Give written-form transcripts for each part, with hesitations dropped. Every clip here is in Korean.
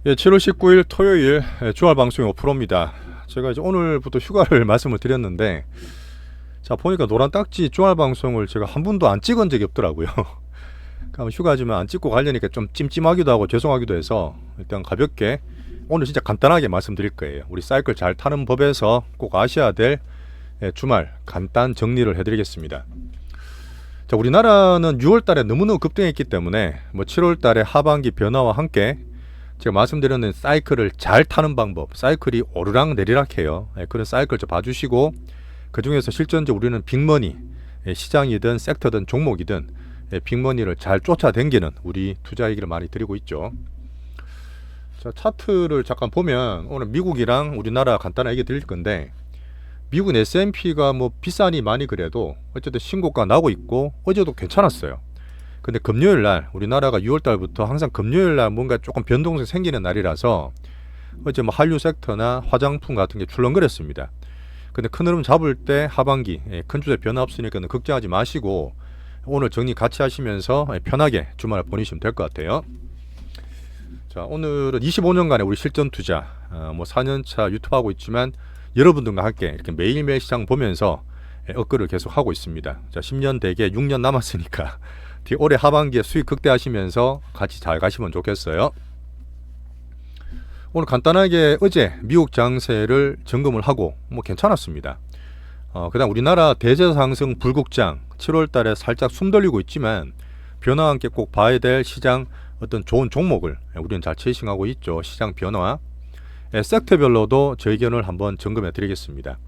예, 7월 19일 토요일 주말 방송이 5%입니다. 제가 이제 오늘부터 휴가를 말씀을 드렸는데, 자, 보니까 노란 딱지 주말 방송을 제가 한 번도 안 찍은 적이 없더라고요. 그럼 휴가지만 안 찍고 가려니까 좀 찜찜하기도 하고 죄송하기도 해서 일단 가볍게 오늘 진짜 간단하게 말씀드릴 거예요. 우리 사이클 잘 타는 법에서 꼭 아셔야 될 주말 간단 정리를 해드리겠습니다. 자, 우리나라는 6월 달에 너무너무 급등했기 때문에 7월 달에 하반기 변화와 함께 제가 말씀드렸는 사이클을 잘 타는 방법, 사이클이 오르락 내리락 해요. 그런 사이클 좀 봐주시고, 그 중에서 실전적으로 우리는 빅머니, 시장이든 섹터든 종목이든 빅머니를 잘 쫓아당기는 우리 투자 얘기를 많이 드리고 있죠. 자, 차트를 잠깐 보면 오늘 미국이랑 우리나라 간단하게 얘기 드릴 건데, 미국 S&P가 비싸니 많이 그래도 어쨌든 신고가 나오고 있고 어제도 괜찮았어요. 근데 금요일 날 우리나라가 6월 달부터 항상 금요일 날 뭔가 조금 변동성이 생기는 날이라서 어제 한류 섹터나 화장품 같은 게 출렁거렸습니다. 근데 큰 흐름 잡을 때 하반기 큰 주제 변화 없으니까 걱정하지 마시고 오늘 정리 같이 하시면서 편하게 주말을 보내시면 될 것 같아요. 자, 오늘은 25년간의 우리 실전 투자 4년차 유튜브 하고 있지만 여러분들과 함께 이렇게 매일매일 시장 보면서 업글을 계속 하고 있습니다. 자, 10년 대개 6년 남았으니까 올해 하반기에 수익 극대화하시면서 같이 잘 가시면 좋겠어요. 오늘 간단하게 어제 미국 장세를 점검을 하고 괜찮았습니다. 그다음 우리나라 대제 상승 불국장 7월 달에 살짝 숨 돌리고 있지만 변화와 함께 꼭 봐야 될 시장 어떤 좋은 종목을 우리는 잘 체이싱하고 있죠. 시장 변화. 섹터별로도 제 의견을 한번 점검해 드리겠습니다.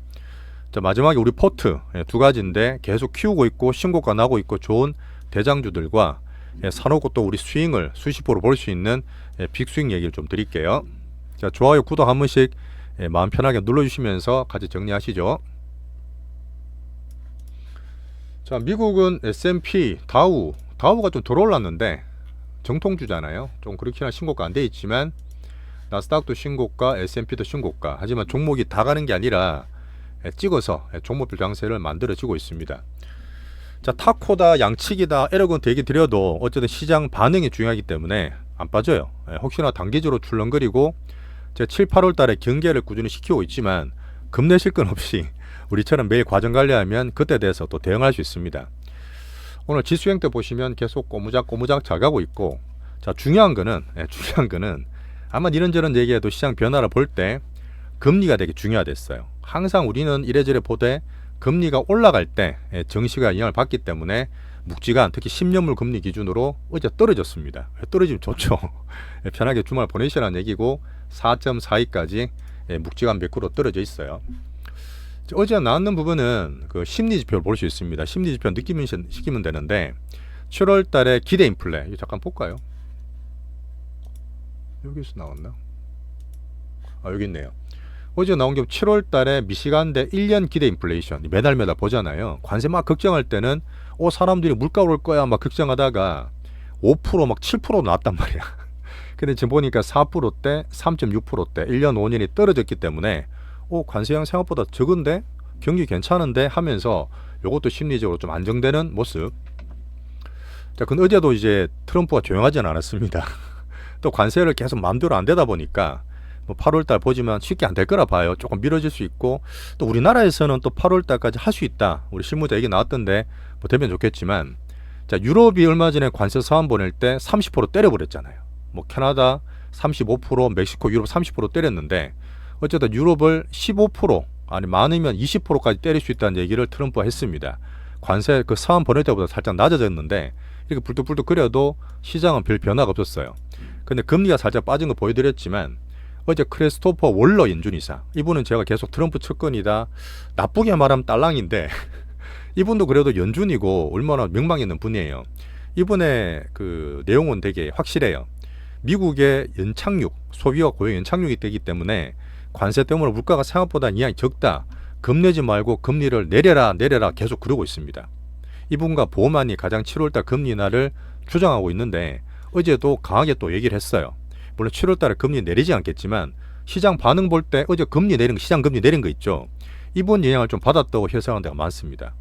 자, 마지막에 우리 포트 두 가지인데 계속 키우고 있고 신고가 나고 있고 좋은 대장주들과 사놓고 또 우리 스윙을 수십 프로 볼 수 있는 빅스윙 얘기를 좀 드릴게요. 자, 좋아요, 구독 한 번씩 마음 편하게 눌러주시면서 같이 정리하시죠. 자, 미국은 S&P, 다우가 좀 들어올랐는데 정통주잖아요. 좀 그렇게나 신고가 안 돼 있지만 나스닥도 신고가, S&P도 신고가. 하지만 종목이 다 가는 게 아니라 찍어서 종목별 장세를 만들어지고 있습니다. 자, 타코다, 양측이다, 에러건트 얘기 드려도 어쨌든 시장 반응이 중요하기 때문에 안 빠져요. 혹시나 단기적으로 출렁거리고 제가 7, 8월 달에 경계를 꾸준히 시키고 있지만 급내실 건 없이 우리처럼 매일 과정 관리하면 그때 대해서 또 대응할 수 있습니다. 오늘 지수 형태 보시면 계속 꼬무작 잘 가고 있고, 자, 중요한 거는 아마 이런저런 얘기해도 시장 변화를 볼 때 금리가 되게 중요하댔어요. 항상 우리는 이래저래 보되 금리가 올라갈 때 정시가 영향을 받기 때문에 묵지간 특히 10년물 금리 기준으로 어제 떨어졌습니다. 떨어지면 좋죠. 편하게 주말 보내시라는 얘기고 4.42까지 묵지간 100% 떨어져 있어요. 어제 나왔는 부분은 그 심리지표를 볼 수 있습니다. 심리지표 느끼면 되는데 7월 달에 기대 인플레 이거 잠깐 볼까요? 여기서 나왔나? 여기 있네요. 어제 나온 게 7월 달에 미시간대 1년 기대 인플레이션 매달 보잖아요. 관세 막 걱정할 때는 사람들이 물가 오를 거야 막 걱정하다가 5% 막 7% 나왔단 말이야. 근데 지금 보니까 4%대 3.6%대 1년 5년이 떨어졌기 때문에 관세양 생각보다 적은데 경기 괜찮은데 하면서 요것도 심리적으로 좀 안정되는 모습. 자, 근데 어제도 이제 트럼프가 조용하지는 않았습니다. 또 관세를 계속 마음대로 안 되다 보니까 8월달 보지만 쉽게 안 될 거라 봐요. 조금 미뤄질 수 있고 또 우리나라에서는 또 8월달까지 할 수 있다. 우리 실무자 얘기 나왔던데 되면 좋겠지만, 자, 유럽이 얼마 전에 관세 사안 보낼 때 30% 때려버렸잖아요. 캐나다 35%, 멕시코, 유럽 30% 때렸는데 어쨌든 유럽을 15% 아니 많으면 20%까지 때릴 수 있다는 얘기를 트럼프가 했습니다. 관세 그 사안 보낼 때보다 살짝 낮아졌는데 이렇게 불뚝불뚝 끓여도 시장은 별 변화가 없었어요. 근데 금리가 살짝 빠진 거 보여드렸지만 어제 크리스토퍼 월러 연준이사, 이분은 제가 계속 트럼프 측근이다, 나쁘게 말하면 딸랑인데 이분도 그래도 연준이고 얼마나 명망 있는 분이에요. 이분의 그 내용은 되게 확실해요. 미국의 연착륙, 소비와 고용 연착륙이 되기 때문에 관세 때문에 물가가 생각보다 이양이 적다, 겁내지 말고 금리를 내려라 계속 그러고 있습니다. 이분과 보험안이 가장 7월달 금리 인하를 주장하고 있는데 어제도 강하게 또 얘기를 했어요. 물론 7월달에 금리 내리지 않겠지만 시장 반응 볼 때 어제 금리 내린 거, 시장 금리 내린 거 있죠. 이번 영향을 좀 받았다고 해석하는 데가 많습니다.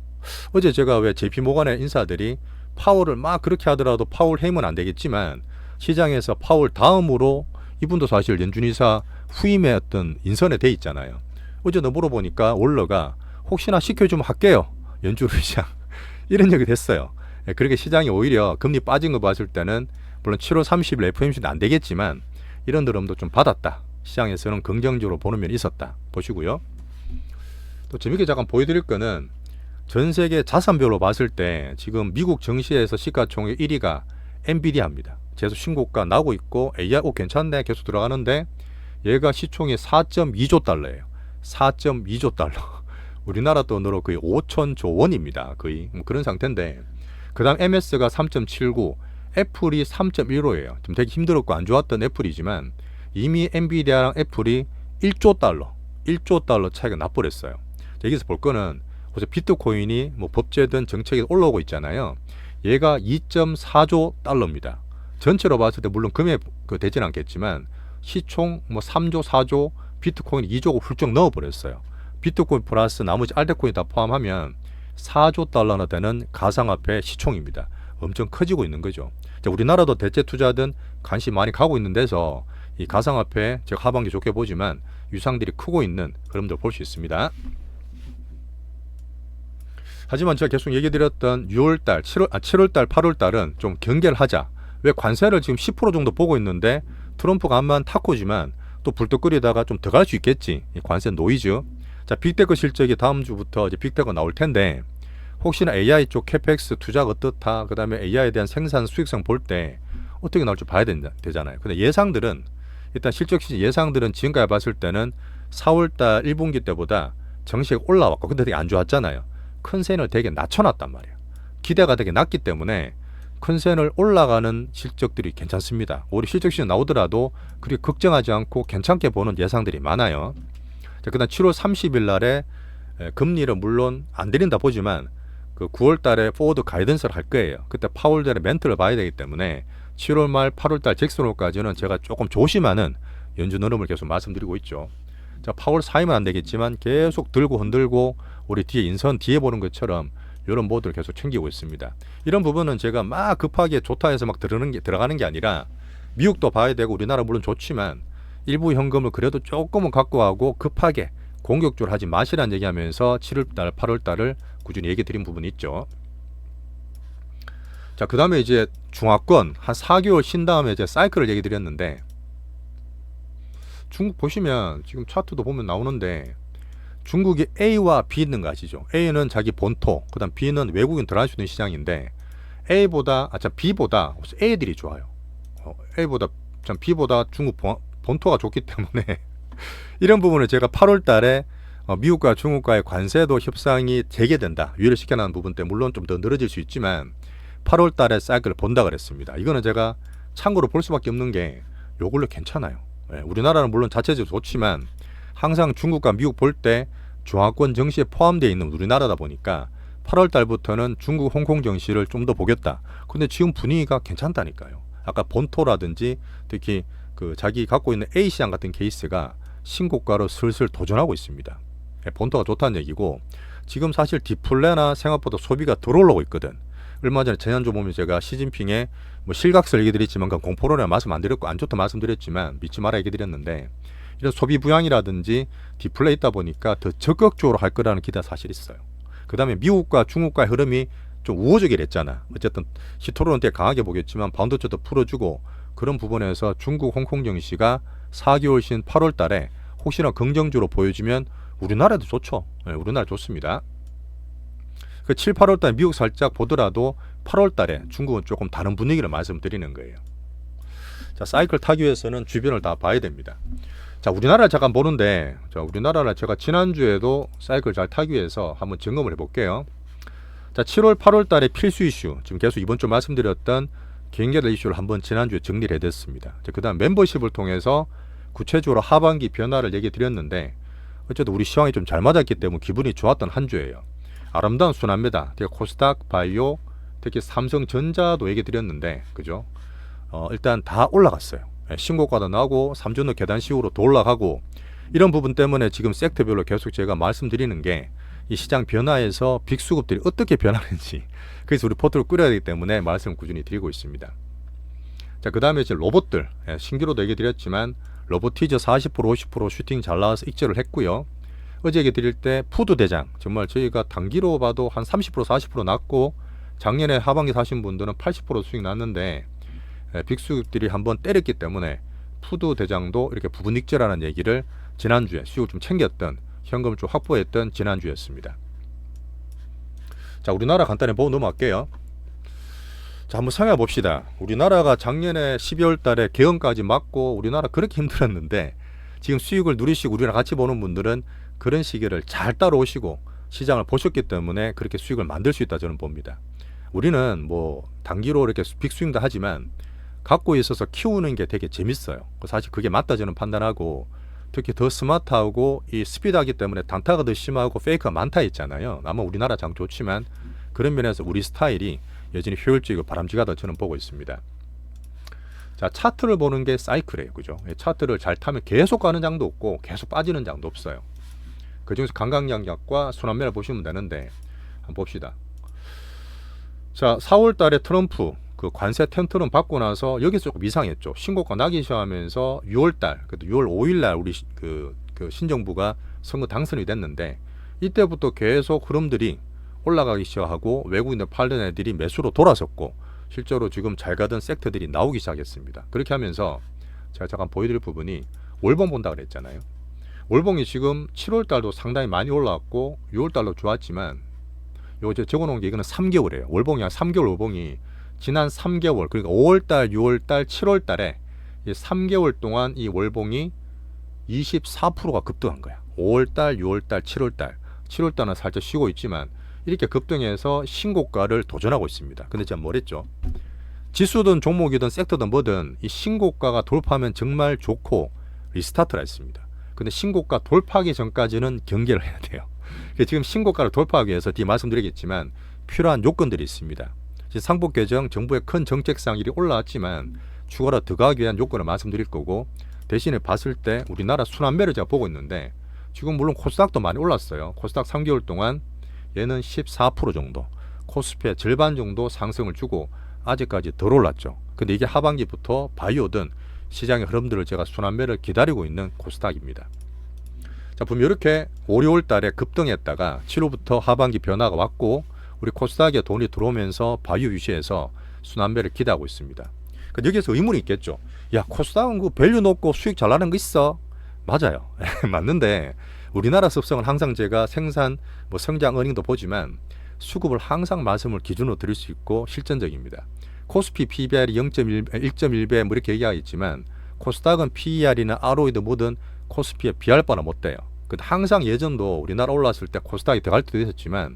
어제 제가 왜 JP모간의 인사들이 파월을 막 그렇게 하더라도 파월 해임은 안 되겠지만 시장에서 파월 다음으로 이분도 사실 연준이사 후임의 어떤 인선에 돼 있잖아요. 어제도 물어보니까 월러가 혹시나 시켜주면 할게요. 연준 의장. 이런 얘기 됐어요. 그렇게 시장이 오히려 금리 빠진 거 봤을 때는 물론 7월 30일 FOMC는 안 되겠지만 이런 드럼도 좀 받았다. 시장에서는 긍정적으로 보는 면이 있었다. 보시고요. 또 재밌게 잠깐 보여드릴 거는 전 세계 자산별로 봤을 때 지금 미국 증시에서 시가총액 1위가 엔비디아입니다. 계속 신고가 나오고 있고 AI 괜찮네 계속 들어가는데 얘가 시총이 4.2조 달러예요. 4.2조 달러. 우리나라 돈으로 거의 5천조 원입니다. 거의 뭐 그런 상태인데 그 다음 MS가 3.79, 애플이 3.15예요. 좀 되게 힘들었고 안 좋았던 애플이지만 이미 엔비디아랑 애플이 1조 달러 차이가 나버렸어요. 여기서 볼 거는 그래서 비트코인이 뭐 법제든 정책이 올라오고 있잖아요. 얘가 2.4조 달러입니다. 전체로 봤을 때 물론 금액 되진 않겠지만 시총 뭐 3조, 4조, 비트코인 2조가 훌쩍 넣어버렸어요. 비트코인 플러스 나머지 알트코인 다 포함하면 4조 달러나 되는 가상화폐 시총입니다. 엄청 커지고 있는 거죠. 우리나라도 대체 투자든 관심 많이 가고 있는 데서 이 가상화폐 제가 하반기 좋게 보지만 유상들이 크고 있는 그런 걸 볼 수 있습니다. 하지만 제가 계속 얘기 드렸던 6월달, 7월달, 8월달은 좀 경계를 하자. 왜 관세를 지금 10% 정도 보고 있는데 트럼프가 한만 타코지만 또 불떡거리다가 좀 더 갈 수 있겠지. 이 관세 노이즈. 자, 빅테크 실적이 다음 주부터 이제 빅테크 나올 텐데 혹시나 AI 쪽 캐펙스 투자가 어떻다. 그다음에 AI에 대한 생산 수익성 볼 때 어떻게 나올지 봐야 되잖아요. 근데 예상들은 일단 실적 시즌 예상들은 지금까지 봤을 때는 4월달 1분기 때보다 정시가 올라왔고 근데 되게 안 좋았잖아요. 컨센을 되게 낮춰놨단 말이에요. 기대가 되게 낮기 때문에 컨센을 올라가는 실적들이 괜찮습니다. 오히려 실적 시즌 나오더라도 그리 걱정하지 않고 괜찮게 보는 예상들이 많아요. 자, 그다음 7월 30일 날에 금리를 물론 안 내린다 보지만 그 9월 달에 포워드 가이던스를 할 거예요. 그때 파월들의 멘트를 봐야 되기 때문에 7월 말 8월 달 잭슨홀까지는 제가 조금 조심하는 연준 흐름을 계속 말씀드리고 있죠. 자, 파월 사이면 안 되겠지만 계속 들고 흔들고 우리 뒤에 인선 뒤에 보는 것처럼 이런 모드를 계속 챙기고 있습니다. 이런 부분은 제가 막 급하게 좋다 해서 막 들어가는 게 아니라 미국도 봐야 되고 우리나라 물론 좋지만 일부 현금을 그래도 조금은 갖고 가고 급하게 공격적으로 하지 마시라는 얘기하면서 7월달, 8월달을 꾸준히 얘기 드린 부분이 있죠. 자, 그 다음에 이제 중화권 한 4개월 쉰 다음에 이제 사이클을 얘기 드렸는데 중국 보시면 지금 차트도 보면 나오는데 중국이 A와 B 있는 거 아시죠? A는 자기 본토, 그 다음 B는 외국인 들어갈 수 있는 시장인데 B보다 A들이 좋아요. B보다 중국 본토가 좋기 때문에 이런 부분을 제가 8월 달에 미국과 중국과의 관세도 협상이 재개된다. 유예를 시켜놓은 부분 때문에 물론 좀 더 늘어질 수 있지만 8월 달에 사이클을 본다 그랬습니다. 이거는 제가 참고로 볼 수밖에 없는 게 요걸로 괜찮아요. 우리나라는 물론 자체적으로 좋지만 항상 중국과 미국 볼 때 중화권 정시에 포함되어 있는 우리나라다 보니까 8월 달부터는 중국 홍콩 정시를 좀 더 보겠다. 근데 지금 분위기가 괜찮다니까요. 아까 본토라든지 특히 그 자기 갖고 있는 A 시장 같은 케이스가 신고가로 슬슬 도전하고 있습니다. 본토가 좋다는 얘기고 지금 사실 디플레나 생각보다 소비가 덜 올라오고 있거든. 얼마 전에 지난주 보면 제가 시진핑의 뭐 실각설 얘기 드렸지만 그 공포론이라 말씀 안 드렸고 안 좋다 말씀드렸지만 믿지 마라 얘기 드렸는데 이런 소비 부양이라든지 디플레 있다 보니까 더 적극적으로 할 거라는 기대가 사실 있어요. 그 다음에 미국과 중국과의 흐름이 좀 우호적이랬잖아. 어쨌든 시토론은 되게 강하게 보겠지만 바운더초도 풀어주고 그런 부분에서 중국 홍콩 정시가 4개월 신 8월 달에 혹시나 긍정적으로 보여주면 우리나라도 좋죠. 우리나라 좋습니다. 그 7, 8월 달에 미국 살짝 보더라도 8월 달에 중국은 조금 다른 분위기를 말씀드리는 거예요. 자, 사이클 타기 위해서는 주변을 다 봐야 됩니다. 자, 우리나라를 잠깐 보는데 우리나라를 제가 지난주에도 사이클 잘 타기 위해서 한번 점검을 해볼게요. 자, 7월, 8월 달에 필수 이슈 지금 계속 이번 주 말씀드렸던 개인계열 이슈를 한번 지난주에 정리를 해뒀습니다. 그 다음 멤버십을 통해서 구체적으로 하반기 변화를 얘기 드렸는데 어쨌든 우리 시황이 좀 잘 맞았기 때문에 기분이 좋았던 한 주예요. 아름다운 순환매다. 코스닥, 바이오, 특히 삼성전자도 얘기 드렸는데 그죠? 일단 다 올라갔어요. 신고가도 나오고 3전후 계단식으로 더 올라가고 이런 부분 때문에 지금 섹터별로 계속 제가 말씀드리는 게 이 시장 변화에서 빅수급들이 어떻게 변하는지 그래서 우리 포트를 꾸려야 되기 때문에 말씀을 꾸준히 드리고 있습니다. 자, 그 다음에 이제 로봇들, 신규로도 얘기 드렸지만 로보티즈 40% 50% 슈팅 잘 나와서 익절을 했고요. 어제 얘기 드릴 때 푸드 대장, 정말 저희가 단기로 봐도 한 30% 40% 났고 작년에 하반기 사신 분들은 80% 수익 났는데 빅수익들이 한번 때렸기 때문에 푸드 대장도 이렇게 부분 익절하는 얘기를 지난주에 수익을 좀 챙겼던, 현금을 좀 확보했던 지난주였습니다. 자, 우리나라 간단히 보고 넘어갈게요. 자, 한번 생각해 봅시다. 우리나라가 작년에 12월 달에 개헌까지 맞고 우리나라 그렇게 힘들었는데 지금 수익을 누리시고 우리랑 같이 보는 분들은 그런 시기를 잘 따라오시고 시장을 보셨기 때문에 그렇게 수익을 만들 수 있다 저는 봅니다. 우리는 뭐 단기로 이렇게 빅스윙도 하지만 갖고 있어서 키우는 게 되게 재밌어요. 사실 그게 맞다 저는 판단하고, 특히 더 스마트하고 이 스피드하기 때문에 단타가 더 심하고 페이크가 많다 했잖아요. 아마 우리나라 장 좋지만 그런 면에서 우리 스타일이 여전히 효율적이고 바람직하다 저는 보고 있습니다. 자, 차트를 보는 게 사이클이에요. 그죠? 차트를 잘 타면 계속 가는 장도 없고 계속 빠지는 장도 없어요. 그중에서 강강약약과 순환매를 보시면 되는데 한번 봅시다. 자, 4월 달에 트럼프 그 관세 텐트럼 받고 나서 여기서 조금 이상했죠. 신고가 나기 시작하면서 6월 달, 그래도 6월 5일 날 우리 그 신정부가 선거 당선이 됐는데 이때부터 계속 흐름들이 올라가기 시작하고 외국인들 팔던 애들이 매수로 돌아섰고 실제로 지금 잘 가던 섹터들이 나오기 시작했습니다. 그렇게 하면서 제가 잠깐 보여드릴 부분이 월봉 본다 그랬잖아요. 월봉이 지금 7월 달도 상당히 많이 올라왔고 6월 달도 좋았지만 요 적어놓은 게 이거는 3개월이에요. 월봉이 한 3개월 월봉이 지난 3개월, 그러니까 5월 달, 6월 달, 7월 달에 3개월 동안 이 월봉이 24%가 급등한 거야. 5월 달, 6월 달, 7월 달. 7월 달은 살짝 쉬고 있지만 이렇게 급등해서 신고가를 도전하고 있습니다. 근데 제가 뭐랬죠? 지수든 종목이든 섹터든 뭐든 이 신고가가 돌파하면 정말 좋고 리스타트라 했습니다. 근데 신고가 돌파하기 전까지는 경계를 해야 돼요. 지금 신고가를 돌파하기 위해서 뒤에 말씀드리겠지만 필요한 요건들이 있습니다. 상법 개정, 정부의 큰 정책상일이 올라왔지만 추가로 들어가기 위한 요건을 말씀드릴 거고, 대신에 봤을 때 우리나라 순환매를 제가 보고 있는데 지금 물론 코스닥도 많이 올랐어요. 코스닥 3개월 동안 얘는 14% 정도, 코스피의 절반 정도 상승을 주고 아직까지 덜 올랐죠. 근데 이게 하반기부터 바이오든 시장의 흐름들을 제가 순환매를 기다리고 있는 코스닥입니다. 자, 보면 이렇게 5, 6월 달에 급등했다가 7월부터 하반기 변화가 왔고 우리 코스닥에 돈이 들어오면서 바이오 유시에서 순환매를 기대하고 있습니다. 여기에서 의문이 있겠죠. 야, 코스닥은 그 밸류 높고 수익 잘 나는 거 있어? 맞아요. 맞는데 우리나라 습성은 항상 제가 생산, 성장 어닝도 보지만 수급을 항상 말씀을 기준으로 드릴 수 있고 실전적입니다. 코스피 PBR이 1.1배 뭐 이렇게 얘기하겠지만 코스닥은 PER이나 ROE도 뭐든 코스피에 비할 바나 못 돼요. 근데 항상 예전도 우리나라 올랐을 때 코스닥이 들어갈 때도 있었지만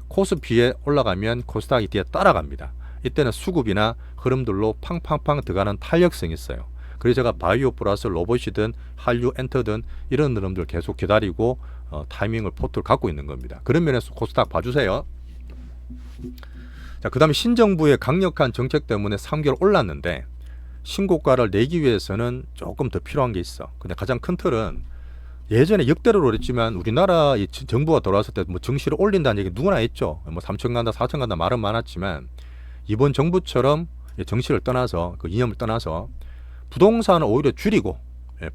코스피에 올라가면 코스닥이 뒤에 따라갑니다. 이때는 수급이나 흐름들로 팡팡팡 들어가는 탄력성이 있어요. 그래서 제가 바이오 플러스 로봇이든 한류 엔터든 이런 흐름들 계속 기다리고 타이밍을 포트를 갖고 있는 겁니다. 그런 면에서 코스닥 봐주세요. 자, 그 다음에 신정부의 강력한 정책 때문에 3개월 올랐는데 신고가를 내기 위해서는 조금 더 필요한 게 있어. 근데 가장 큰 틀은 예전에 역대로로 그랬지만 우리나라 이 정부가 돌아왔을 때 뭐 증시를 올린다는 얘기 누구나 했죠. 뭐 3천 간다 4천 간다 말은 많았지만 이번 정부처럼 정치를 떠나서 그 이념을 떠나서 부동산을 오히려 줄이고,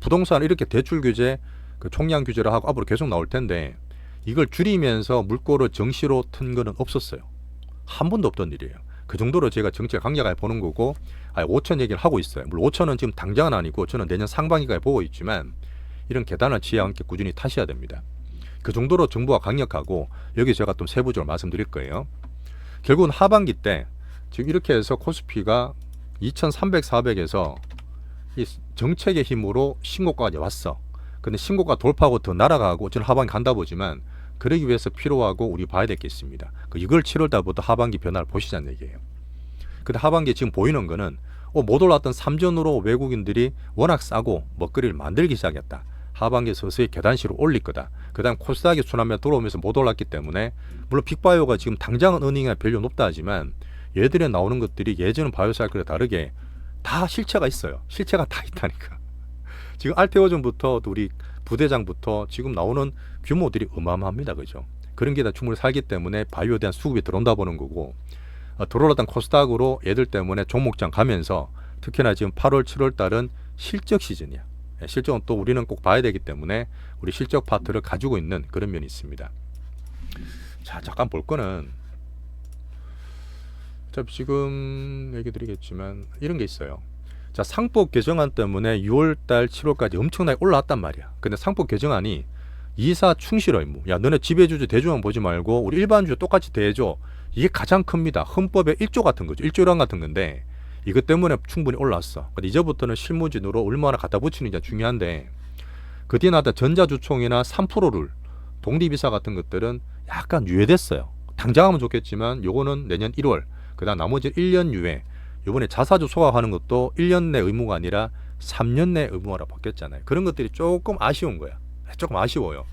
부동산을 이렇게 대출 규제, 그 총량 규제를 하고 앞으로 계속 나올 텐데 이걸 줄이면서 물꼬를 정시로 튼 거는 없었어요. 한 번도 없던 일이에요. 그 정도로 제가 정치를 강력하게 보는 거고 5천 얘기를 하고 있어요. 물론 5천은 지금 당장은 아니고 저는 내년 상반기까지 보고 있지만 이런 계단을 치와 함께 꾸준히 타셔야 됩니다. 그 정도로 정부가 강력하고 여기 제가 좀 세부적으로 말씀드릴 거예요. 결국은 하반기 때 지금 이렇게 해서 코스피가 2300, 400에서 이 정책의 힘으로 신고가까지 왔어. 근데 신고가 돌파하고 더 날아가고 저는 하반기 간다 보지만 그러기 위해서 필요하고 우리 봐야 될 게 있습니다. 이걸 7월달부터 하반기 변화를 보시자는 얘기예요. 근데 하반기 지금 보이는 거는 못 올랐던 3전으로 외국인들이 워낙 싸고 먹거리를 만들기 시작했다. 하반기 서서히 계단식으로 올릴 거다. 그 다음 코스닥이 순환매 돌아오면서 못 올랐기 때문에 물론 빅바이오가 지금 당장은 어닝이 별로 높다 하지만 얘들에 나오는 것들이 예전 바이오 사이클과 다르게 다 실체가 있어요. 실체가 다 있다니까. 지금 알테오전부터 우리 부대장부터 지금 나오는 규모들이 어마어마합니다. 그죠? 그런 게 다 충분히 살기 때문에 바이오에 대한 수급이 들어온다 보는 거고 들어올랐던 코스닥으로 얘들 때문에 종목장 가면서 특히나 지금 8월, 7월 달은 실적 시즌이야. 실적은 또 우리는 꼭 봐야 되기 때문에 우리 실적 파트를 가지고 있는 그런 면이 있습니다. 자, 잠깐 볼 거는 어차피 지금 얘기 드리겠지만 이런 게 있어요. 자, 상법 개정안 때문에 6월달, 7월까지 엄청나게 올라왔단 말이야. 근데 상법 개정안이 이사 충실 의무. 야, 너네 지배주주 대주만 보지 말고 우리 일반주주 똑같이 대해줘. 이게 가장 큽니다. 헌법의 1조 같은 거죠. 1조 1항 같은 건데 이것 때문에 충분히 올랐어. 근데 이제부터는 실무진으로 얼마나 갖다 붙이는 게 중요한데 그 뒤에 나왔던 전자주총이나 3%룰, 독립이사 같은 것들은 약간 유예됐어요. 당장 하면 좋겠지만 요거는 내년 1월, 그 다음 나머지 1년 유예. 요번에 자사주 소각하는 것도 1년 내 의무가 아니라 3년 내 의무화로 바뀌었잖아요. 그런 것들이 조금 아쉬운 거야. 조금 아쉬워요.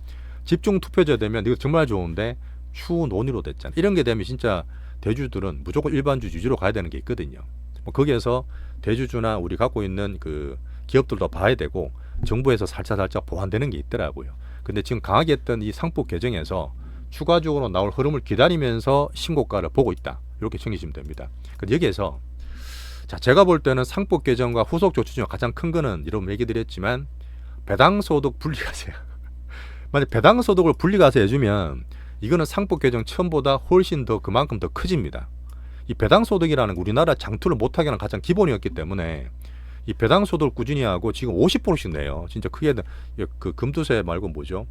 집중 투표제 되면 이거 정말 좋은데 추후 논의로 됐잖아. 이런 게 되면 진짜 대주들은 무조건 일반주 유지로 가야 되는 게 있거든요. 뭐 거기에서 대주주나 우리 갖고 있는 그 기업들도 봐야 되고 정부에서 살짝 보완되는 게 있더라고요. 근데 지금 강하게 했던 이 상법 개정에서 추가적으로 나올 흐름을 기다리면서 신고가를 보고 있다. 이렇게 챙기시면 됩니다. 근데 여기에서 자, 제가 볼 때는 상법 개정과 후속 조치 중 가장 큰 거는 이런 얘기 드렸지만 배당소득 분리과세. 만약 배당소득을 분리과세 해주면 이거는 상법 개정 처음보다 훨씬 더 그만큼 더 커집니다. 이 배당소득이라는 우리나라 장투를 못하게 하는 가장 기본이었기 때문에 이 배당소득을 꾸준히 하고 지금 50%씩 내요. 진짜 크게 그 금투세 말고 뭐죠?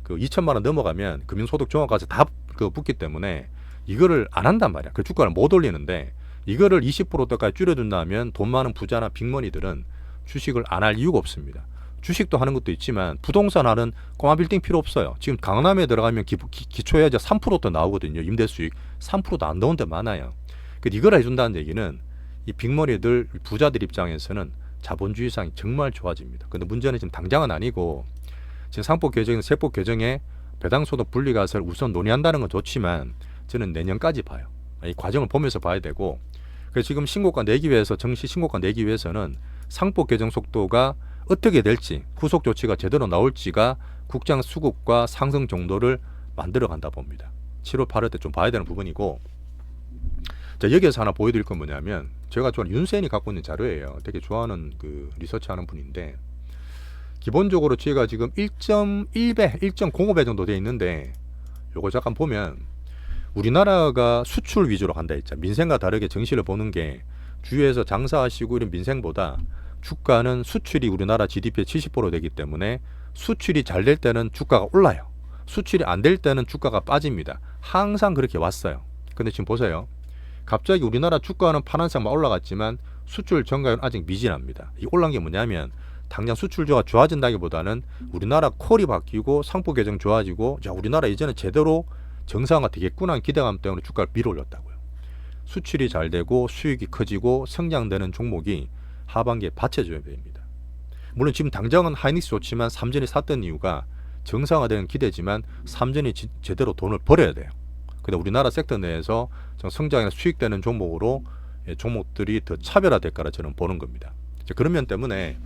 그 2천만 원 넘어가면 금융소득 종합과세 다 그 붙기 때문에 이거를 안 한단 말이야. 그 주가를 못 올리는데 이거를 20%대까지 줄여준다면 돈 많은 부자나 빅머니들은 주식을 안 할 이유가 없습니다. 주식도 하는 것도 있지만 부동산 하는 꼬마 빌딩 필요 없어요. 지금 강남에 들어가면 기초해야지 3%도 나오거든요. 임대수익 3%도 안 나온 데 많아요. 이걸 해준다는 얘기는 이 빅머니들 부자들 입장에서는 자본주의상이 정말 좋아집니다. 근데 문제는 지금 당장은 아니고 지금 상법 개정, 세법 개정에 배당소득 분리과세를 우선 논의한다는 건 좋지만 저는 내년까지 봐요. 이 과정을 보면서 봐야 되고 그래서 지금 신고가 내기 위해서 정시 신고가 내기 위해서는 상법 개정 속도가 어떻게 될지 후속 조치가 제대로 나올지가 국장 수급과 상승 정도를 만들어 간다 봅니다. 7월 8월 때 좀 봐야 되는 부분이고 자, 여기에서 하나 보여드릴 건 뭐냐면 제가 좋아하는 윤센이 갖고 있는 자료예요. 되게 좋아하는 그 리서치하는 분인데 기본적으로 제가 지금 1.1배, 1.05배 정도 돼 있는데 요거 잠깐 보면 우리나라가 수출 위주로 간다 했죠. 민생과 다르게 정시를 보는 게 주위에서 장사하시고 이런 민생보다 주가는 수출이 우리나라 GDP의 70% 되기 때문에 수출이 잘 될 때는 주가가 올라요. 수출이 안 될 때는 주가가 빠집니다. 항상 그렇게 왔어요. 근데 지금 보세요. 갑자기 우리나라 주가는 파란색만 올라갔지만 수출 증가율은 아직 미진합니다. 이 올라간 게 뭐냐면 당장 수출주가 좋아진다기보다는 우리나라 콜이 바뀌고 상법 개정 좋아지고 자, 우리나라 이제는 제대로 정상화 되겠구나 하는 기대감 때문에 주가를 밀어올렸다고요. 수출이 잘 되고 수익이 커지고 성장되는 종목이 하반기에 받쳐줘야 됩니다. 물론 지금 당장은 하이닉스 좋지만 삼전이 샀던 이유가 정상화되는 기대지만 삼전이 제대로 돈을 벌어야 돼요. 근데 우리나라 섹터 내에서 성장이나 수익되는 종목으로 종목들이 더 차별화될까라 저는 보는 겁니다. 그런 면 때문에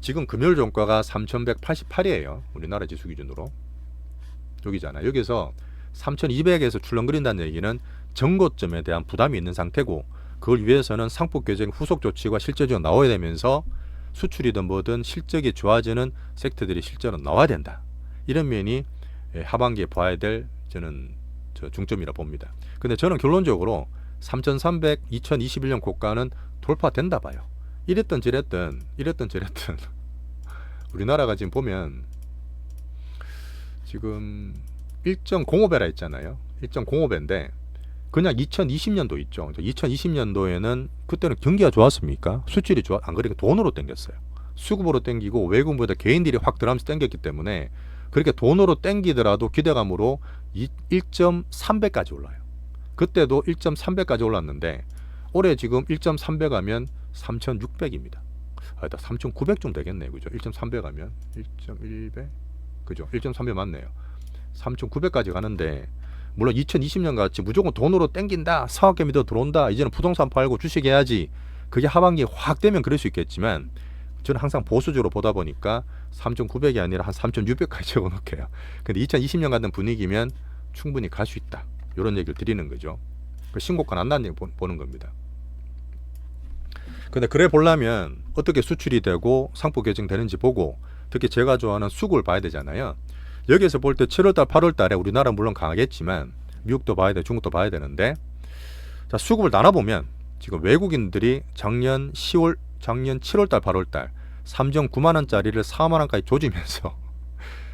지금 금요일 종가가 3188이에요. 우리나라 지수 기준으로. 여기잖아요. 여기서 3200에서 출렁거린다는 얘기는 정고점에 대한 부담이 있는 상태고 그걸 위해서는 상법 개정 후속 조치가 실제적으로 나와야 되면서 수출이든 뭐든 실적이 좋아지는 섹터들이 실제로 나와야 된다. 이런 면이 하반기에 봐야 될 저는 중점이라 봅니다. 근데 저는 결론적으로 3300 2021년 고가는 돌파된다 봐요. 이랬던 저랬던 우리나라가 지금 보면 지금 1.05배라 했잖아요. 1.05배인데 그냥 2020년도 있죠. 2020년도에는 그때는 경기가 좋았습니까? 수출이 안 그러니까 돈으로 땡겼어요. 수급으로 땡기고 외국보다 개인들이 확 들어가면서 땡겼기 때문에 그렇게 돈으로 땡기더라도 기대감으로 1.3배까지 올라요. 그때도 1.3배까지 올랐는데 올해 지금 1.3배 가면 3,600입니다. 3,900좀 되겠네요. 그죠? 1.3배 가면 1.1배? 그죠? 1.3배 맞네요. 3,900까지 가는데 물론 2020년 같이 무조건 돈으로 땡긴다. 사학계 믿어 들어온다. 이제는 부동산 팔고 주식 해야지. 그게 하반기에 확 되면 그럴 수 있겠지만 저는 항상 보수적으로 보다 보니까 3,900이 아니라 한 3,600까지 적어놓게요. 근데 2020년 같은 분위기면 충분히 갈 수 있다. 이런 얘기를 드리는 거죠. 신고가 안 나는 얘기 보는 겁니다. 근데 그래 보려면 어떻게 수출이 되고 상품 결정되는지 보고 특히 제가 좋아하는 수급을 봐야 되잖아요. 여기에서 볼 때 7월달, 8월달에 우리나라 물론 강하겠지만 미국도 봐야 돼, 중국도 봐야 되는데 자 수급을 나눠보면 지금 외국인들이 작년 7월달, 8월달 3.9만 원짜리를 4만 원까지 조지면서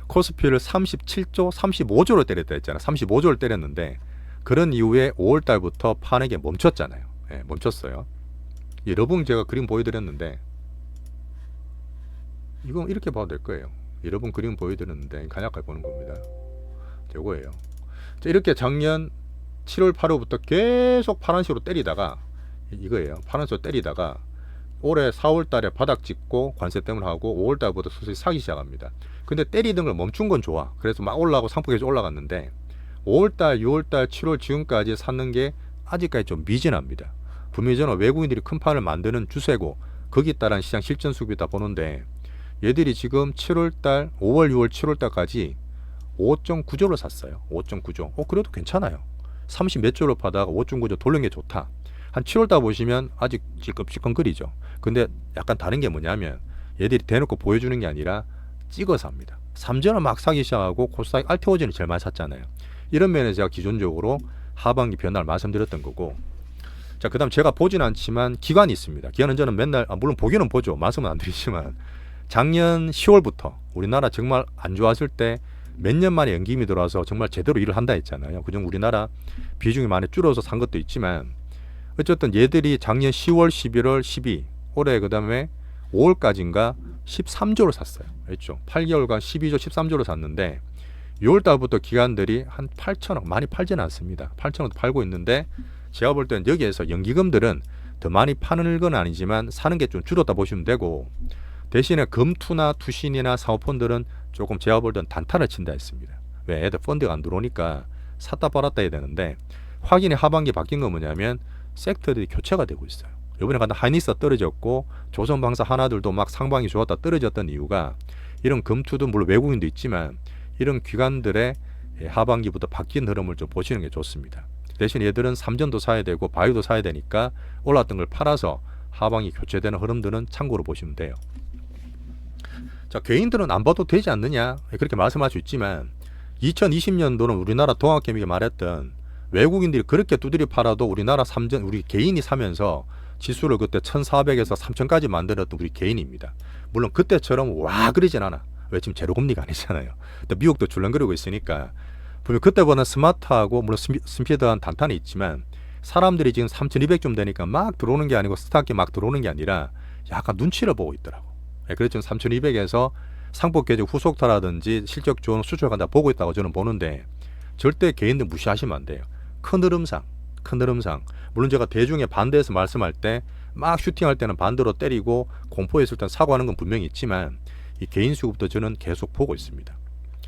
코스피를 37조, 35조로 때렸다 했잖아. 35조를 때렸는데 그런 이후에 5월달부터 파는 게 멈췄잖아요. 예, 멈췄어요. 여러분 제가 그림 보여드렸는데 이건 이렇게 봐도 될 거예요. 여러분 그림 보여드렸는데 간략하게 보는 겁니다. 이거예요. 이렇게 작년 7월 8월부터 계속 파란색으로 때리다가 이거예요. 파란색으로 때리다가 올해 4월 달에 바닥 찍고 관세 때문에 하고 5월 달부터 서서히 사기 시작합니다. 근데 때리던 걸 멈춘 건 좋아. 그래서 막 올라가고 상품 계속 올라갔는데 5월 달, 6월 달, 7월 지금까지 샀는 게 아직까지 좀 미진합니다. 분명히 저는 외국인들이 큰 판을 만드는 주세고 거기에 따른 시장 실전 수급이다 보는데 얘들이 지금 7월 달, 5월, 6월, 7월 달까지 5.9조를 샀어요. 5.9조. 그래도 괜찮아요. 30 몇 조를 파다가 5.9조 돌린 게 좋다. 한 7월 달 보시면 아직 찌끔찌끔거리죠. 근데 약간 다른 게 뭐냐면 얘들이 대놓고 보여주는 게 아니라 찍어서 합니다. 3전을 막 사기 시작하고 코스닥 알테오젠을 제일 많이 샀잖아요. 이런 면에서 제가 기존적으로 하반기 변화를 말씀드렸던 거고 자 그다음 제가 보진 않지만 기간이 있습니다. 기간은 저는 맨날 물론 보기는 보죠. 말씀은 안 드리지만 작년 10월부터 우리나라 정말 안 좋았을 때 몇 년 만에 연기임이 들어와서 정말 제대로 일을 한다 했잖아요. 그중 우리나라 비중이 많이 줄어서 산 것도 있지만 어쨌든 얘들이 작년 10월, 11월, 12 올해 그 다음에 5월까지인가 13조를 샀어요. 그렇죠? 8개월간 12조, 13조를 샀는데 6월 달부터 기관들이 한 8천억 많이 팔지는 않습니다. 8천억도 팔고 있는데 제가 볼 때는 여기에서 연기금들은 더 많이 파는 건 아니지만 사는 게 좀 줄었다 보시면 되고 대신에 금투나 투신이나 사모펀드는 조금 제가 볼 때는 단타를 친다 했습니다. 왜? 애들 펀드가 안 들어오니까 샀다 팔았다 해야 되는데 확인이 하반기 바뀐 건 뭐냐면 섹터들이 교체가 되고 있어요. 이번에 간다 하이닉스가 떨어졌고 조선방사 하나들도 막 상방이 좋았다 떨어졌던 이유가 이런 금투도 물론 외국인도 있지만 이런 기관들의 하반기부터 바뀐 흐름을 좀 보시는 게 좋습니다. 대신 얘들은 삼전도 사야 되고 바이오도 사야 되니까 올랐던 걸 팔아서 하반기 교체되는 흐름들은 참고로 보시면 돼요. 자, 개인들은 안 봐도 되지 않느냐 그렇게 말씀할 수 있지만 2020년도는 우리나라 동학개미가 말했던 외국인들이 그렇게 두드려 팔아도 우리나라 삼전 우리 개인이 사면서 지수를 그때 1400에서 3000까지 만들었던 우리 개인입니다. 물론 그때처럼 와 그러진 않아. 왜 지금 제로금리가 아니잖아요. 근데 미국도 줄렁거리고 있으니까 분명 그때보다 스마트하고 물론 스피드한 단탄이 있지만 사람들이 지금 3200좀 되니까 막 들어오는 게 아니고 스탁이 막 들어오는 게 아니라 약간 눈치를 보고 있더라고. 그래서 지금 3200에서 상법 계적 후속타라든지 실적 좋은 수출 간다 보고 있다고 저는 보는데 절대 개인들 무시하시면 안 돼요. 큰 흐름상 물론 제가 대중에 반대해서 말씀할 때 막 슈팅할 때는 반대로 때리고 공포했을 땐 사과하는 건 분명히 있지만 이 개인 수급도 저는 계속 보고 있습니다.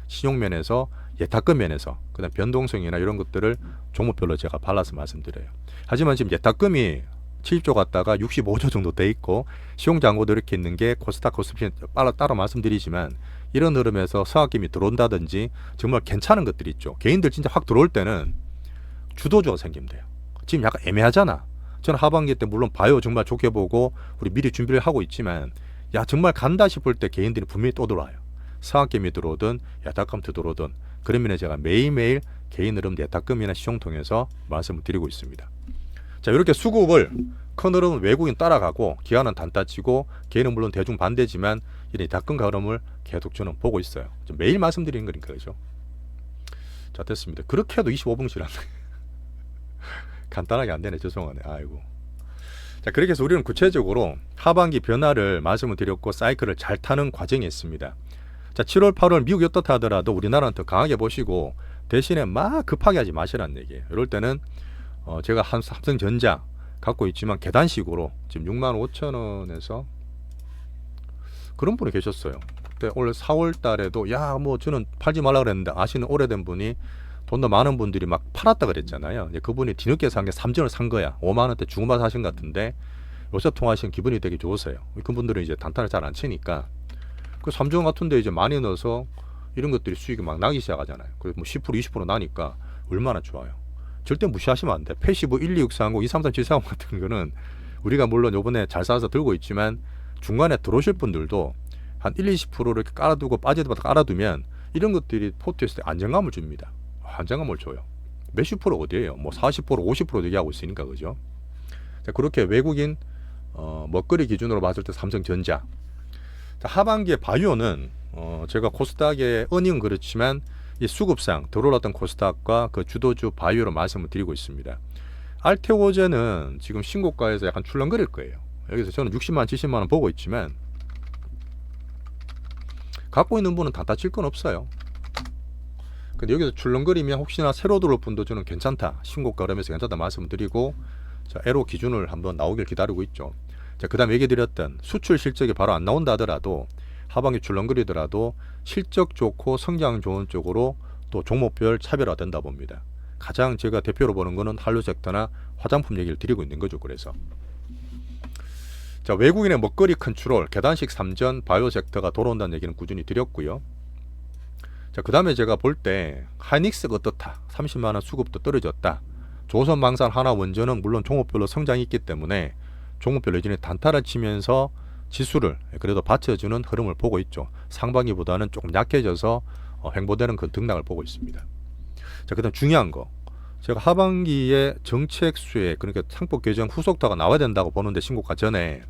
신용면에서 예탁금 면에서 그다음 변동성이나 이런 것들을 종목별로 제가 발라서 말씀드려요. 하지만 지금 예탁금이 70조 갔다가 65조 정도 돼 있고 시용장고도 이렇게 있는 게 코스닥 코스피 따로 말씀드리지만 이런 흐름에서 서학금이 들어온다든지 정말 괜찮은 것들이 있죠. 개인들 진짜 확 들어올 때는 주도주가 생기면 돼요. 지금 약간 애매하잖아. 저는 하반기 때 물론 바이오 정말 좋게 보고 우리 미리 준비를 하고 있지만 야 정말 간다 싶을 때 개인들이 분명히 또 들어와요. 서학금이 들어오든 예탁금도 들어오든 그런 면에 제가 매일매일 개인 흐름 예탁금이나 시용 통해서 말씀을 드리고 있습니다. 자 이렇게 수급을 큰 흐름은 외국인 따라가고 기관은 단타치고 개인은 물론 대중 반대지만 이런 예탁금 흐름을 계속 저는 보고 있어요. 매일 말씀드리는 거니까 그죠? 자 됐습니다. 그렇게 해도 25분씩 안 돼. 간단하게 안 되네. 죄송하네. 아이고. 자 그렇게 해서 우리는 구체적으로 하반기 변화를 말씀을 드렸고 사이클을 잘 타는 과정이 있습니다. 자 7월 8월 미국이 어떻다 하더라도 우리나라는 더 강하게 보시고 대신에 막 급하게 하지 마시라는 얘기예요. 이럴 때는 제가 삼성전자 갖고 있지만 계단식으로 지금 65,000원에서 그런 분이 계셨어요. 그때 원래 4월 달에도 야 뭐 저는 팔지 말라 그랬는데 아시는 오래된 분이 돈 더 많은 분들이 막 팔았다 그랬잖아요. 그분이 뒤늦게 산 게 3전을 산 거야. 5만 원대 주고받아 하신 것 같은데 요새 통화하시면 기분이 되게 좋으세요. 그분들은 이제 단타를 잘 안 치니까 그 3전 같은데 이제 많이 넣어서 이런 것들이 수익이 막 나기 시작하잖아요. 그래서 뭐 10% 20% 나니까 얼마나 좋아요. 절대 무시하시면 안 돼. 패시브 1, 2, 6, 4, 9, 2, 3, 4, 7, 4, 5 같은 거는 우리가 물론 요번에 잘 사서 들고 있지만 중간에 들어오실 분들도 한 1-20% 이렇게 깔아두고 빠질 때마다 깔아두면 이런 것들이 포트였을 때 안정감을 줍니다. 안정감을 줘요. 몇십 프로 어디에요? 뭐 40%, 50% 얘기하고 있으니까 그죠? 자, 그렇게 외국인 먹거리 기준으로 봤을 때 삼성전자. 자, 하반기에 바이오는 제가 코스닥의 어닝은 그렇지만 이 수급상 들어올랐던 코스닥과 그 주도주 바이오로 말씀을 드리고 있습니다. 알테오제는 지금 신고가에서 약간 출렁거릴 거예요. 여기서 저는 60만, 70만 원 보고 있지만 갖고 있는 분은 다 다칠 건 없어요. 근데 여기서 출렁거리면 혹시나 새로 들어올 분도 저는 괜찮다, 신고가 그러면서 괜찮다 말씀을 드리고, 자, 에로 기준을 한번 나오길 기다리고 있죠. 자, 그 다음 얘기 드렸던 수출 실적이 바로 안 나온다 하더라도 하반기 출렁거리더라도 실적 좋고 성장 좋은 쪽으로 또 종목별 차별화된다 봅니다. 가장 제가 대표로 보는 거는 한류 섹터나 화장품 얘기를 드리고 있는 거죠. 그래서 자, 외국인의 먹거리 컨트롤, 계단식 3전 바이오 섹터가 돌아온다는 얘기는 꾸준히 드렸고요. 자, 그 다음에 제가 볼 때 하이닉스가 어떻다, 30만원 수급도 떨어졌다, 조선방산 하나원전은 물론 종목별로 성장이 있기 때문에 종목별로 여전히 단타를 치면서 지수를 그래도 받쳐주는 흐름을 보고 있죠. 상반기보다는 조금 약해져서 횡보되는 그 등락을 보고 있습니다. 자, 그 다음 중요한 거, 제가 하반기에 정책 수혜, 그러니까 상법 개정 후속타가 나와야 된다고 보는데 신고가 전에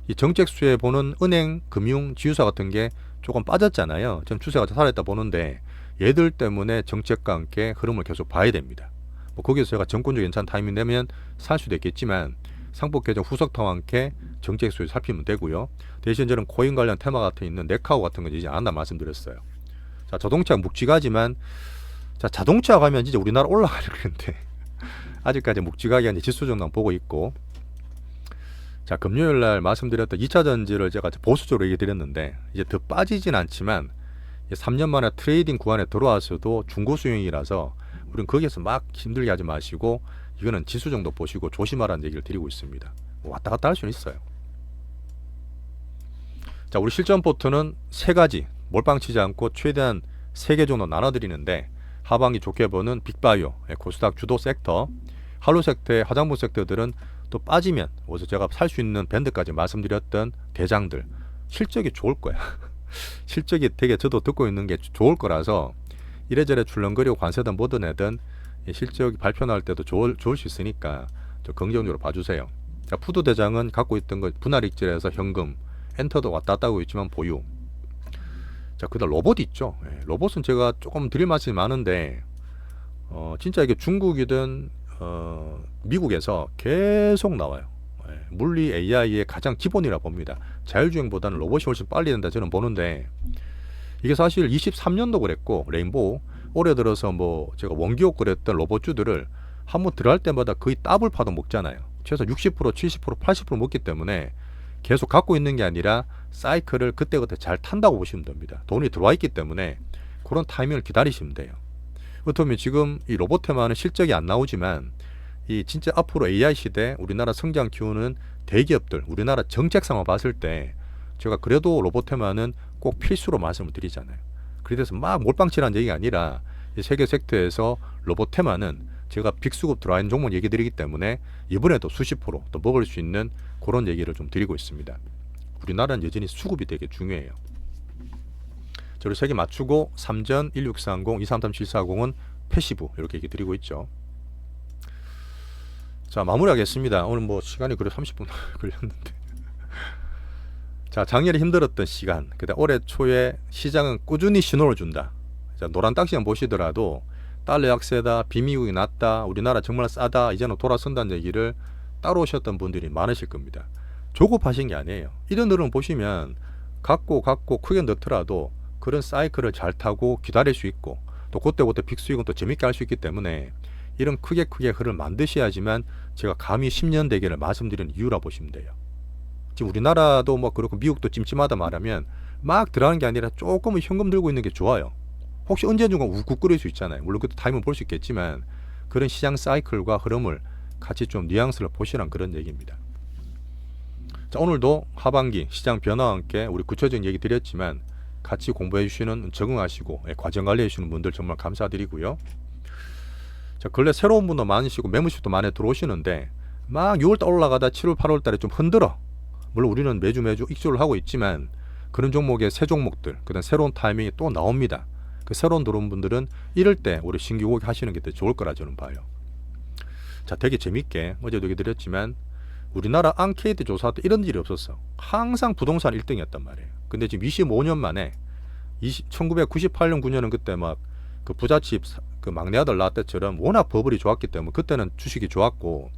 이 정책 수혜 보는 은행, 금융, 지유사 같은 게 조금 빠졌잖아요. 전 추세가 살아있다 보는데 얘들 때문에 정책과 함께 흐름을 계속 봐야 됩니다. 뭐 거기서 제가 정권적인 괜찮은 타이밍 되면 살 수도 있겠지만 상법 개정 후속타와 함께 정책 수혜 살피면 되고요. 대신 저는 코인 관련 테마 같은 있는 네카오 같은 건 이제 안 한다 말씀드렸어요. 자, 자동차 묵직하지만 자, 자동차 가면 진짜 우리나라 올라가려고 했는데 아직까지 묵직하게 이제 지수 정도 보고 있고, 자, 금요일 날 말씀드렸던 2차 전지를 제가 보수적으로 얘기 드렸는데 이제 더 빠지진 않지만 3년 만에 트레이딩 구간에 들어와서도 중고 수용이라서 우리는 거기에서 막 힘들게 하지 마시고 이거는 지수 정도 보시고 조심하라는 얘기를 드리고 있습니다. 왔다 갔다 할 수는 있어요. 자, 우리 실전 포트는 세 가지 몰빵 치지 않고 최대한 3개 정도 나눠드리는데, 하반기 좋게 보는 빅바이오, 코스닥 주도 섹터, 한류 섹터의 화장품 섹터들은 또 빠지면 어디서 제가 살 수 있는 밴드까지 말씀드렸던 대장들 실적이 좋을 거야. 실적이 되게 저도 듣고 있는 게 좋을 거라서 이래저래 출렁거리고 관세든 뭐든 해든 실적이 발표 나올 때도 좋을 수 있으니까 좀 긍정적으로 봐주세요. 자, 푸드 대장은 갖고 있던 거 분할 익절해서 현금, 엔터도 왔다 갔다 하고 있지만 보유. 자, 그다음 로봇 있죠. 로봇은 제가 조금 드릴 말씀이 많은데 진짜 이게 중국이든 미국에서 계속 나와요. 물리 AI의 가장 기본이라 봅니다. 자율주행보다는 로봇이 훨씬 빨리 된다 저는 보는데, 이게 사실 23년도 그랬고 레인보우 올해 들어서 뭐 제가 원기옥 그랬던 로봇주들을 한번 들어갈 때마다 거의 더블 파도 먹잖아요. 최소 60%, 70%, 80% 먹기 때문에 계속 갖고 있는 게 아니라 사이클을 그때그때 잘 탄다고 보시면 됩니다. 돈이 들어와 있기 때문에 그런 타이밍을 기다리시면 돼요. 그렇다면 지금 이 로봇 테마는 실적이 안 나오지만 이 진짜 앞으로 AI 시대 우리나라 성장 키우는 대기업들, 우리나라 정책상을 봤을 때 제가 그래도 로봇 테마는 꼭 필수로 말씀을 드리잖아요. 그래서 막 몰빵치라는 얘기가 아니라 이 세계 섹터에서 로봇 테마는 제가 빅수급 들어와 있는 종목 얘기 드리기 때문에 이번에도 수십 프로 또 먹을 수 있는 그런 얘기를 좀 드리고 있습니다. 우리나라는 여전히 수급이 되게 중요해요. 저를 3개 맞추고 3전, 1630, 233, 740은 패시브 이렇게 얘기 드리고 있죠. 자, 마무리하겠습니다. 오늘 뭐 시간이 그래 30분 걸렸는데 자, 작년에 힘들었던 시간, 그다음 올해 초에 시장은 꾸준히 신호를 준다. 자, 노란 딱지만 보시더라도 달러 약세다, 비미국이 낮다, 우리나라 정말 싸다, 이제는 돌아선다는 얘기를 따라오셨던 분들이 많으실 겁니다. 조급하신 게 아니에요. 이런 흐름 보시면 갖고 크게 넣더라도 그런 사이클을 잘 타고 기다릴 수 있고 또 그때 빅수익은 또 재밌게 할 수 있기 때문에 이런 크게 흐름을 만드셔야지만 제가 감히 10년 대계를 말씀드리는 이유라 보시면 돼요. 지금 우리나라도 뭐 그렇고 미국도 찜찜하다 말하면 막 들어가는 게 아니라 조금은 현금 들고 있는 게 좋아요. 혹시 언제든가 우국 끓일 수 있잖아요. 물론 그때 타임을 볼 수 있겠지만 그런 시장 사이클과 흐름을 같이 좀 뉘앙스를 보시란 그런 얘기입니다. 자, 오늘도 하반기 시장 변화와 함께 우리 구체적인 얘기 드렸지만 같이 공부해 주시는, 적응하시고 과정 관리해 주시는 분들 정말 감사드리고요. 자, 근래 새로운 분도 많으시고 매물십도 많이 들어오시는데 막 6월달 올라가다 7월 8월달에 좀 흔들어. 물론 우리는 매주 익수를 하고 있지만 그런 종목의 새 종목들, 그다음 새로운 타이밍이 또 나옵니다. 그 새로운 들어온 분들은 이럴 때 우리 신규 고객 하시는 게 더 좋을 거라 저는 봐요. 자, 되게 재밌게 어제도 얘기 드렸지만 우리나라 앙케이트 조사 때 이런 일이 없었어. 항상 부동산 1등이었단 말이에요. 근데 지금 25년 만에 1998년 9년은 그때 막 그 부잣집 그 막내 아들 낳을 때처럼 워낙 버블이 좋았기 때문에 그때는 주식이 좋았고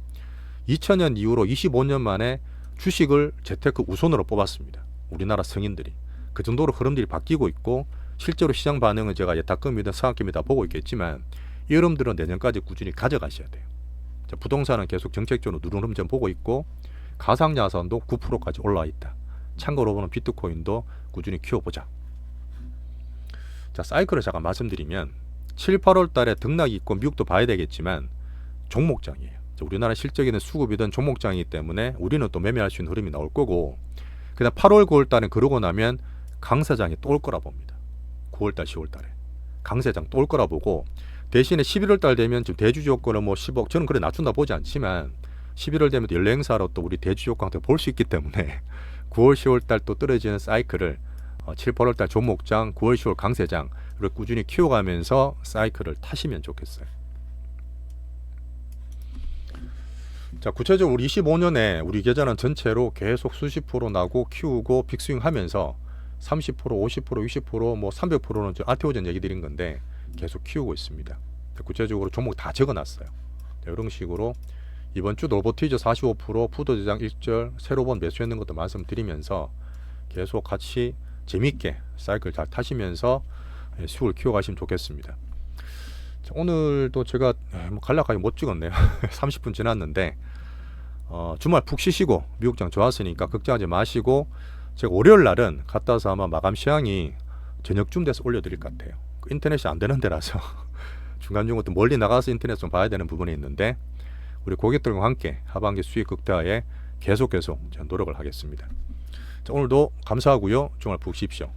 2000년 이후로 25년 만에 주식을 재테크 우선으로 뽑았습니다. 우리나라 성인들이. 그 정도로 흐름들이 바뀌고 있고 실제로 시장 반응은 제가 예탁금이든 상학금이든 보고 있겠지만 여러분들은 내년까지 꾸준히 가져가셔야 돼요. 자, 부동산은 계속 정책적으로 누른 흐름 좀 보고 있고 가상자산도 9%까지 올라와 있다. 참고로 보면 비트코인도 꾸준히 키워보자. 자, 사이클을 잠깐 말씀드리면 7, 8월 달에 등락이 있고 미국도 봐야 되겠지만 종목장이에요. 우리나라 실적이든 수급이든 종목장이기 때문에 우리는 또 매매할 수 있는 흐름이 나올 거고 그다음 8월, 9월 달은 그러고 나면 강세장이 또 올 거라 봅니다. 9월 달, 10월 달에 강세장 또 올 거라 보고 대신에 11월 달 되면 지금 대주주 요건을 뭐 10억 저는 그래 낮춘다 보지 않지만 11월 되면 연례 행사로 또 우리 대주주 요건 볼 수 있기 때문에 9월, 10월 달 또 떨어지는 사이클을 7, 8월 달 종목장, 9월, 10월 강세장을 꾸준히 키워가면서 사이클을 타시면 좋겠어요. 자, 구체적으로 우리 25년에 우리 계좌는 전체로 계속 수십 프로 나고 키우고 빅스윙 하면서 30%, 50%, 60%, 뭐 300%는 RTO전 얘기 드린 건데 계속 키우고 있습니다. 구체적으로 종목 다 적어놨어요. 이런 식으로 이번 주 노보티즈 45%, 푸드대장 1절, 새로 본 매수했는 것도 말씀드리면서 계속 같이 재밌게 사이클 잘 타시면서 수익을 키워가시면 좋겠습니다. 자, 오늘도 제가 뭐 간략하게 못 찍었네요. 30분 지났는데 주말 푹 쉬시고 미국장 좋았으니까 걱정하지 마시고 제가 월요일 날은 갔다 와서 아마 마감 시황이 저녁쯤 돼서 올려드릴 것 같아요. 인터넷이 안 되는 데라서 중간중간 또 멀리 나가서 인터넷 좀 봐야 되는 부분이 있는데 우리 고객들과 함께 하반기 수익 극대화에 계속 노력을 하겠습니다. 자, 오늘도 감사하고요. 주말 푹 쉬십시오.